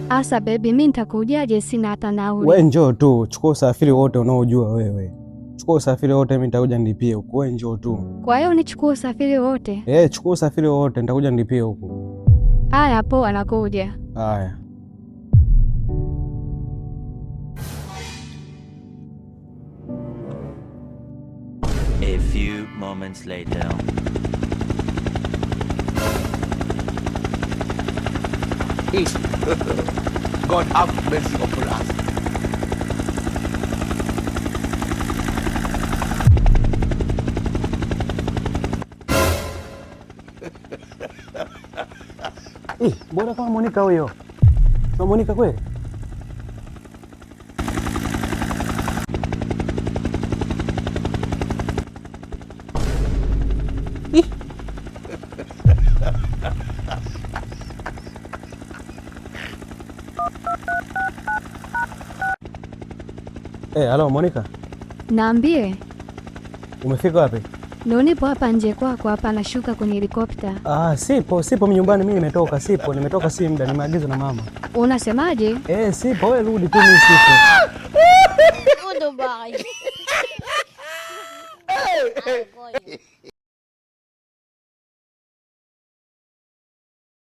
Asa baby, mimi nitakujaje? Sina hata nauli. Wewe njoo tu, chukua usafiri wote unaojua wewe. Chukua usafiri wote, mimi nitakuja nilipie huko. Wewe njoo tu. Kwa hiyo nichukue usafiri wote? Chukua usafiri wote, nitakuja nilipie huko. Haya, poa, nakuja. Haya. A few moments later. God have mercy upon us. Mbona kama Monica huyo? Kama Monica kweli? Halo Monica. Naambie. Umefika wapi? Ndio nipo hapa nje kwako, hapa nashuka kwenye helikopta. Sipo nyumbani, mimi nimetoka, nimetoka si muda, nimeagizwa na mama. Unasemaje? Sipo, wewe rudi tu, mimi sipo. Udo ba?